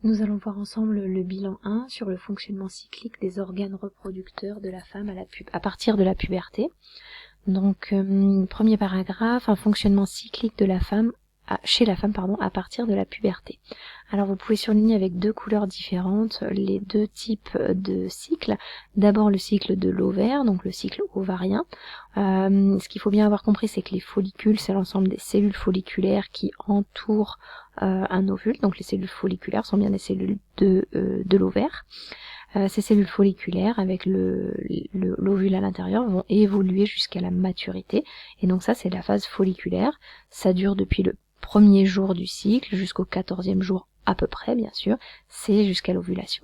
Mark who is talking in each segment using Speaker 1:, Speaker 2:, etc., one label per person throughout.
Speaker 1: Nous allons voir ensemble le bilan 1 sur le fonctionnement cyclique des organes reproducteurs de la femme à partir de la puberté. Donc, premier paragraphe, un fonctionnement cyclique de la femme chez la femme à partir de la puberté. Alors vous pouvez surligner avec deux couleurs différentes les deux types de cycles. D'abord le cycle de l'ovaire, donc le cycle ovarien. Ce qu'il faut bien avoir compris, c'est que les follicules, c'est l'ensemble des cellules folliculaires qui entourent un ovule. Donc les cellules folliculaires sont bien des cellules de l'ovaire. Ces cellules folliculaires avec l'ovule à l'intérieur vont évoluer jusqu'à la maturité. Et donc ça, c'est la phase folliculaire. Ça dure depuis le premier jour du cycle jusqu'au 14e jour à peu près, bien sûr. C'est jusqu'à l'ovulation.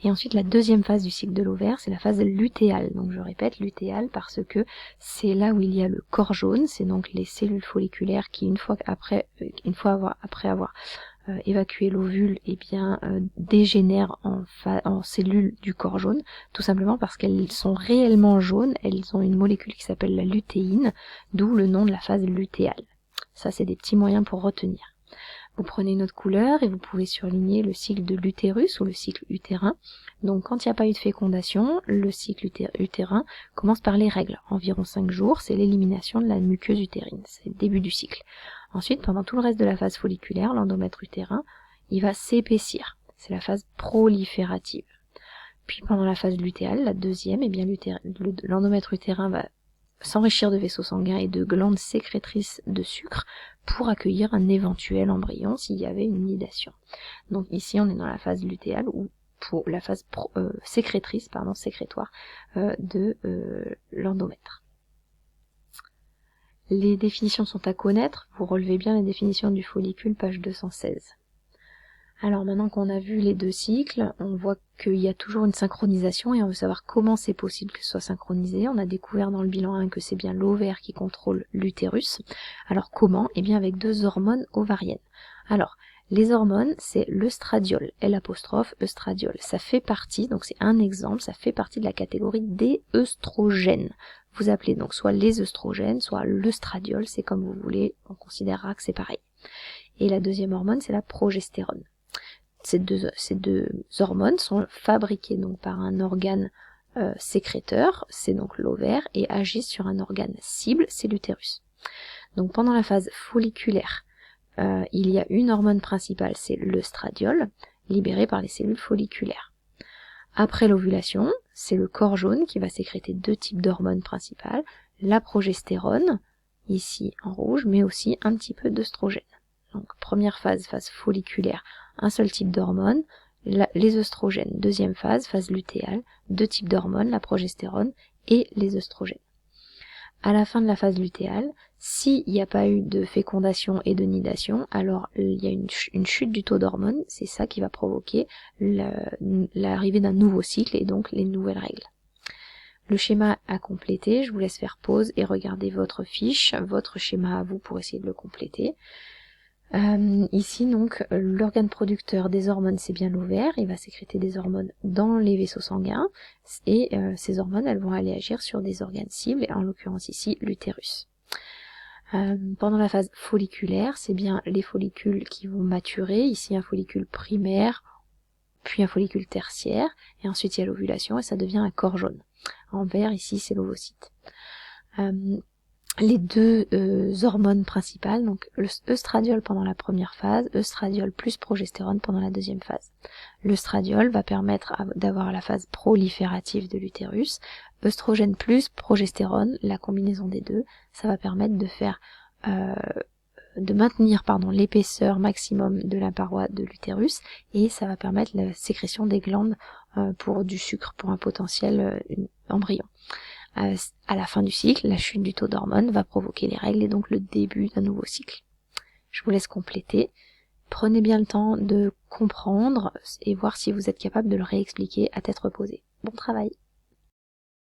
Speaker 1: Et ensuite, la deuxième phase du cycle de l'ovaire, c'est la phase lutéale. Donc je répète, lutéale parce que c'est là où il y a le corps jaune. C'est donc les cellules folliculaires qui, après avoir évacué l'ovule, dégénèrent en cellules du corps jaune, tout simplement parce qu'elles sont réellement jaunes. Elles ont une molécule qui s'appelle la lutéine, d'où le nom de la phase lutéale. Ça, c'est des petits moyens pour retenir. Vous prenez une autre couleur et vous pouvez surligner le cycle de l'utérus ou le cycle utérin. Donc quand il n'y a pas eu de fécondation, le cycle utérin commence par les règles. Environ 5 jours, c'est l'élimination de la muqueuse utérine. C'est le début du cycle. Ensuite, pendant tout le reste de la phase folliculaire, l'endomètre utérin, il va s'épaissir. C'est la phase proliférative. Puis pendant la phase lutéale, la deuxième, l'endomètre utérin va s'enrichir de vaisseaux sanguins et de glandes sécrétrices de sucre pour accueillir un éventuel embryon s'il y avait une nidation. Donc ici on est dans la phase lutéale ou pour la phase sécrétoire de l'endomètre. Les définitions sont à connaître, vous relevez bien les définitions du follicule, page 216. Alors maintenant qu'on a vu les deux cycles, on voit qu'il y a toujours une synchronisation et on veut savoir comment c'est possible que ce soit synchronisé. On a découvert dans le bilan 1 que c'est bien l'ovaire qui contrôle l'utérus. Alors comment ? Eh bien avec deux hormones ovariennes. Alors, les hormones, c'est l'œstradiol, L''œstradiol. Ça fait partie, donc c'est un exemple, ça fait partie de la catégorie des œstrogènes. Vous appelez donc soit les œstrogènes, soit l'œstradiol, c'est comme vous voulez, on considérera que c'est pareil. Et la deuxième hormone, c'est la progestérone. Ces deux hormones sont fabriquées donc par un organe sécréteur, c'est donc l'ovaire, et agissent sur un organe cible, c'est l'utérus. Donc pendant la phase folliculaire, il y a une hormone principale, c'est l'œstradiol, libérée par les cellules folliculaires. Après l'ovulation, c'est le corps jaune qui va sécréter deux types d'hormones principales, la progestérone, ici en rouge, mais aussi un petit peu d'œstrogène. Donc première phase folliculaire, un seul type d'hormone, les œstrogènes. Deuxième phase lutéale, deux types d'hormones, la progestérone et les œstrogènes. À la fin de la phase lutéale, s'il n'y a pas eu de fécondation et de nidation, alors il y a une chute du taux d'hormones, c'est ça qui va provoquer l'arrivée d'un nouveau cycle et donc les nouvelles règles. Le schéma à compléter, je vous laisse faire pause et regarder votre fiche, votre schéma à vous pour essayer de le compléter. Ici donc l'organe producteur des hormones c'est bien l'ovaire, il va sécréter des hormones dans les vaisseaux sanguins et ces hormones elles vont aller agir sur des organes cibles, et en l'occurrence ici l'utérus. Pendant la phase folliculaire, c'est bien les follicules qui vont maturer, ici un follicule primaire, puis un follicule tertiaire, et ensuite il y a l'ovulation et ça devient un corps jaune. En vert ici c'est l'ovocyte. Les deux hormones principales, donc l'œstradiol pendant la première phase, œstradiol plus progestérone pendant la deuxième phase. L'œstradiol va permettre d'avoir la phase proliférative de l'utérus, œstrogène plus progestérone, la combinaison des deux, ça va permettre de maintenir l'épaisseur maximum de la paroi de l'utérus, et ça va permettre la sécrétion des glandes pour du sucre pour un potentiel embryon. À la fin du cycle, la chute du taux d'hormones va provoquer les règles et donc le début d'un nouveau cycle. Je vous laisse compléter. Prenez bien le temps de comprendre et voir si vous êtes capable de le réexpliquer à tête reposée. Bon travail!